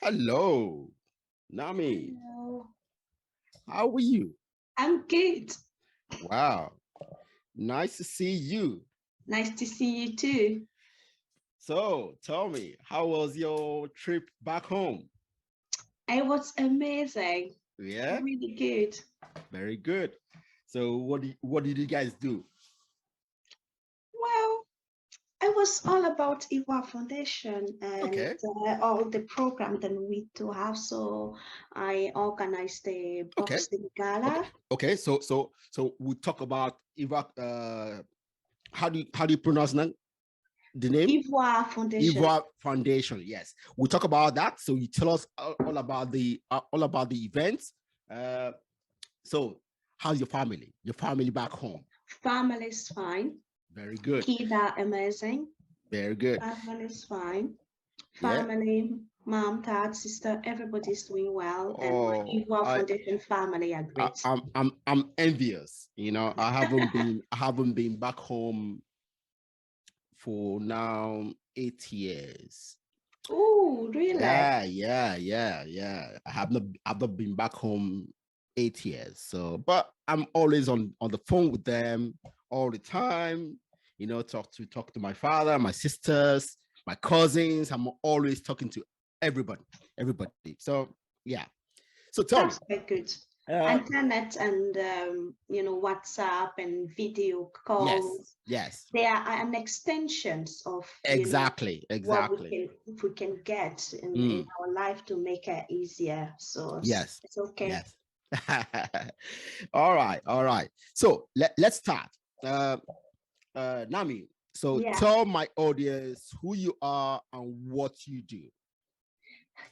Hello, Nami. Hello. How are you? I'm good. Wow, nice to see you. Nice to see you too. So, tell me, how was your trip back home? It was amazing. Yeah, Really good. very good. So, what did you guys do? Well, it was all about Ivoire Foundation and Okay, all the program that we do have. So I organized the okay, Boxing okay, Gala. okay. So we talk about Ivoire. How do you pronounce the name? Ivoire Foundation. Ivoire Foundation. Yes, we talk about that. So you tell us all about the events. Uh, So, how's your family? Your family back home? Family is fine. Very good. Kids are amazing. Very good. Family is fine. Yeah. Family, mom, dad, sister, everybody's doing well. And my Oh, Ivoire Foundation family are I great. I'm envious. I haven't been back home for now 8 years. Oh, really? Yeah. I've not been back home 8 years. So, but I'm always on the phone with them all the time. Talk to my father, my sisters, my cousins. I'm always talking to everybody. So yeah. So tell me, That's quite good. uh, Internet and WhatsApp and video yes, calls, yes, they are an extensions of exactly, what we exactly. can get in Mm, our life to make it easier. So yes, it's okay. yes. All right. So let's start. Uh, Nami, so Yeah, tell my audience who you are and what you do.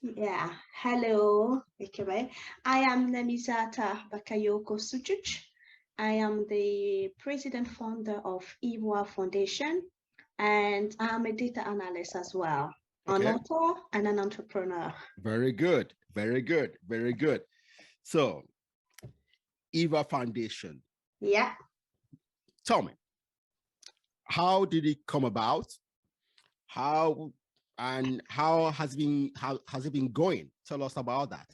yeah. Hello, Ekene. I am Namy Bak Sudjic. I am the president founder of Ivoire Foundation, and I'm a data analyst as well, an Okay. author and an entrepreneur. Very good. Very good. Very good. So, Eva Foundation, Yeah. tell me, how did it come about? How how has it been going? Tell us about that.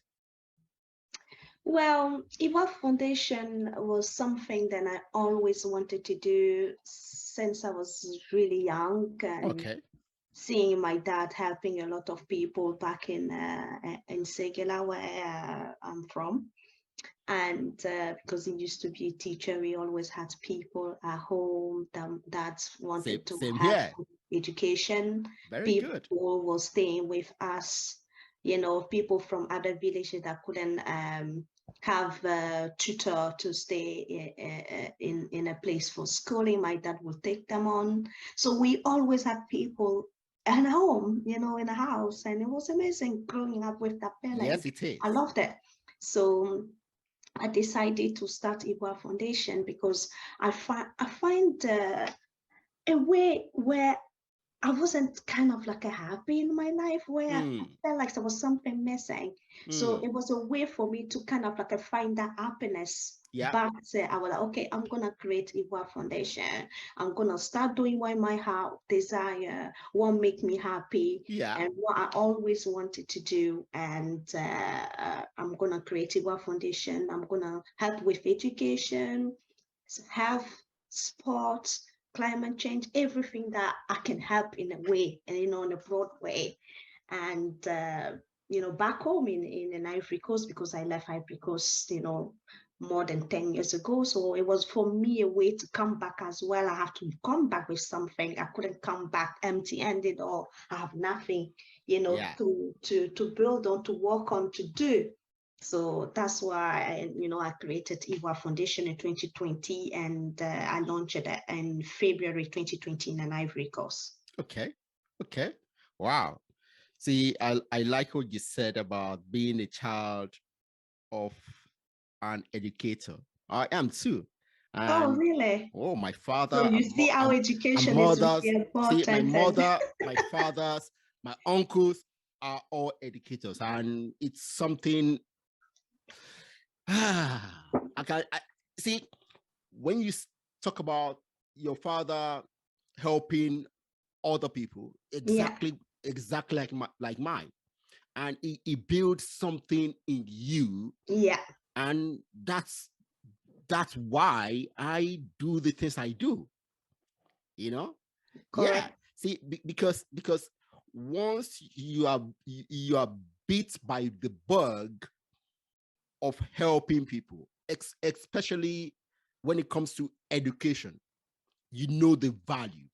Well, Ivoire Foundation was something that I always wanted to do since I was really young, and Okay. seeing my dad helping a lot of people back in Segela, where I'm from. And because he used to be a teacher, we always had people at home that Same wanted to same have here. education. Very good. People were staying with us, people from other villages that couldn't have a tutor to stay in a place for schooling. My dad would take them on. So we always had people at home, in a house, and it was amazing growing up with that feeling. Yes, it I is. loved it. So I decided to start Ivoire Foundation because I find a way where I wasn't kind of like a happy in my life, where I Mm, felt like there was something missing. So mm. it was a way for me to kind of like find that happiness Yeah, back. I was like, okay, I'm gonna create Ivoire Foundation. I'm gonna start doing what my heart desire, what make me happy, yeah. and what I always wanted to do. And I'm gonna create Ivoire Foundation. I'm gonna help with education, health, sports, climate change, everything that I can help in a way, and in a broad way. And back home in Ivory Coast, because I left Ivory Coast, more than 10 years ago. So it was for me a way to come back as well. I have to come back with something. I couldn't come back empty-handed, or I have nothing, Yeah. to build on, to work on, to do. So that's why I created Ivoire Foundation in 2020, and I launched it in February 2020 in an Ivory Coast. Okay. Okay. Wow. See, I like what you said about being a child of an educator. I am too. Oh, And really? oh, my So father you see how and education is mothers, really see, my important, and mother, my fathers, my uncles are all educators. And it's something I see when you talk about your father helping other people, yeah, exactly like mine. and it builds something in you. Yeah. And that's why I do the things I do, you know? Yeah. Correct. See, because once you are bit by the bug of helping people, especially when it comes to education, you know the value.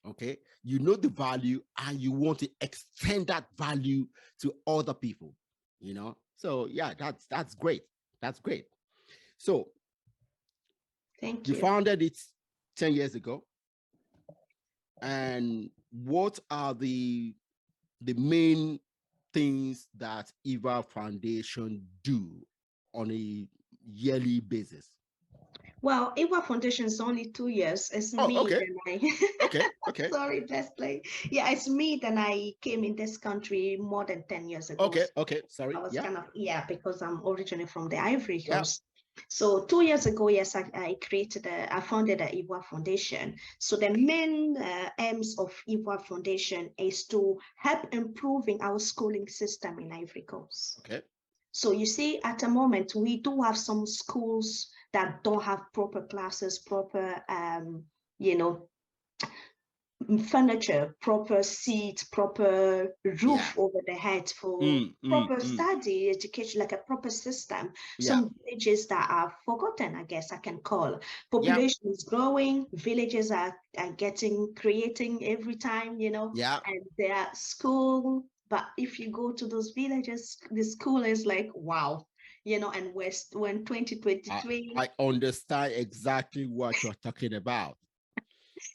Okay, you know the value, and you want to extend that value to other people. You know, so yeah, that's great. That's great. So Thank you you. founded it 10 years ago, and what are the main things that Ivoire Foundation do on a yearly basis? Well, Ivoire Foundation is only 2 years. It's Oh, me okay, and I. okay, okay, Sorry, let's play. Yeah, it's me that I came in this country more than 10 years ago. okay, So okay. I Sorry. was Yeah, kind of, yeah, because I'm originally from the Ivory yeah. Coast. So 2 years ago, yes, I founded the Ivoire Foundation. So the main aims of Ivoire Foundation is to help improving our schooling system in Ivory Coast. Okay. So you see, at the moment, we do have some schools that don't have proper classes, proper, you know, furniture, proper seats, proper Yeah. roof over the head for Mm, mm, proper mm. study, education, like a proper system. Yeah. Some villages that are forgotten, I guess I can call. Yeah. Population is growing, villages are creating every time, Yeah. and they are school. But if you go to those villages, the school is like, wow, and when I, 2023. I understand exactly what you're talking about.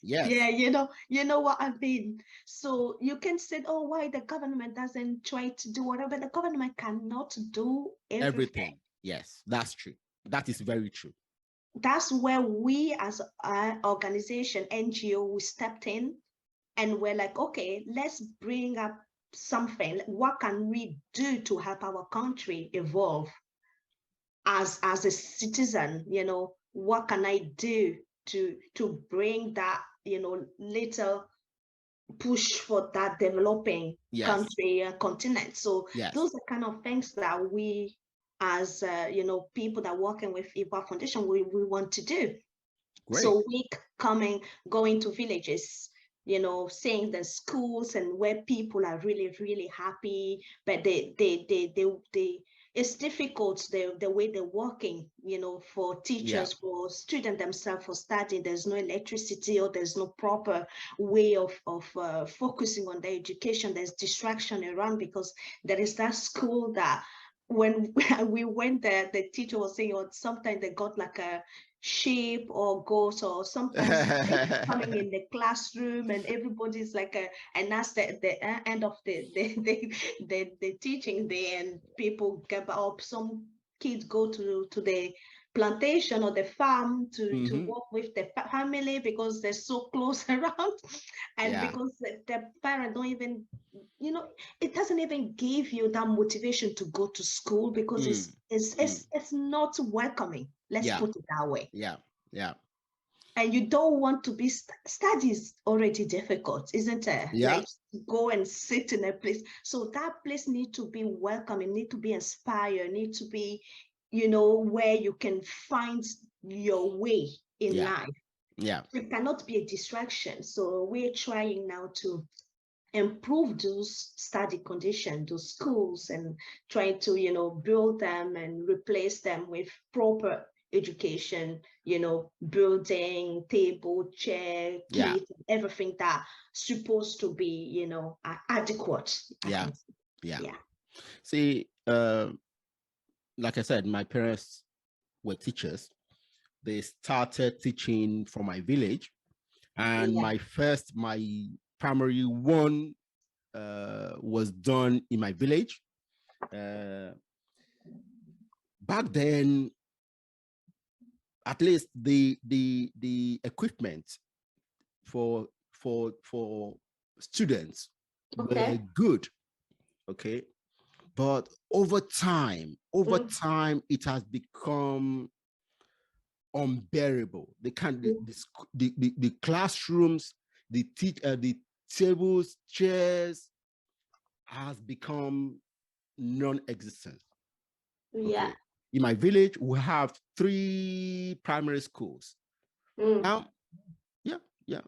Yeah, Yes. you know what I mean. So you can say, oh, why the government doesn't try to do whatever. The government cannot do everything. Everything. Yes, that's true. That is very true. That's where we as an organization, NGO, we stepped in and we're like, okay, let's bring up something. What can we do to help our country evolve as a citizen? What can I do to bring that, little push for that developing Yes. country continent. So Yes. those are kind of things that we, as people that working with Ivoire Foundation, we want to do. Great. So we going to villages, seeing the schools and where people are really, really happy, but they it's difficult the way they're working, for Yeah. teachers, for students themselves, for studying. There's no electricity, or there's no proper way of focusing on their education. There's distraction around because there is that school that when we went there, the teacher was saying, or sometimes they got like a sheep or goats, or sometimes coming in the classroom and everybody's like and that's the end of the teaching day, and people get up. Some kids go to the plantation or the farm to Hmm. work with the family because they're so close around, and Yeah. because the parent don't even, it doesn't even give you that motivation to go to school because Mm, it's it's mm. it's, it's not welcoming, let's Yeah. put it that way. Yeah. Yeah. And you don't want to be studies already difficult, isn't it? Yeah. Like, go and sit in a place, so that place need to be welcoming, need to be inspired, need to be, where you can find your way in Yeah. life. Yeah. It cannot be a distraction. So we're trying now to improve those study conditions, those schools, and trying to, build them and replace them with proper education, building table, chair, Yeah. kit, everything that supposed to be, adequate, I Yeah. can say. Yeah. Yeah. See, like I said, my parents were teachers. They started teaching from my village, and Yeah. my primary one was done in my village. Uh, Back then, at least the equipment for students were Okay. good. Okay, but over Mm, time, it has become unbearable. They can't mm, the classrooms, the tables, chairs has become non-existent. Yeah. Okay. In my village, we have 3 primary schools. Now, yeah, yeah.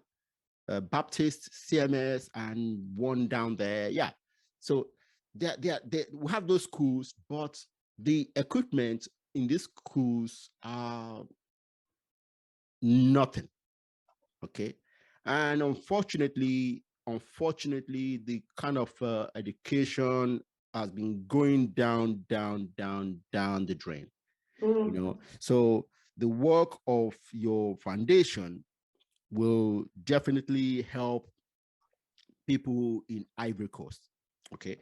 Baptist, CMS, and one down there. Yeah. So we have those schools, but the equipment in these schools are nothing. Okay. And unfortunately, the kind of education has been going down, down the drain. So the work of your foundation will definitely help people in Ivory Coast. Okay.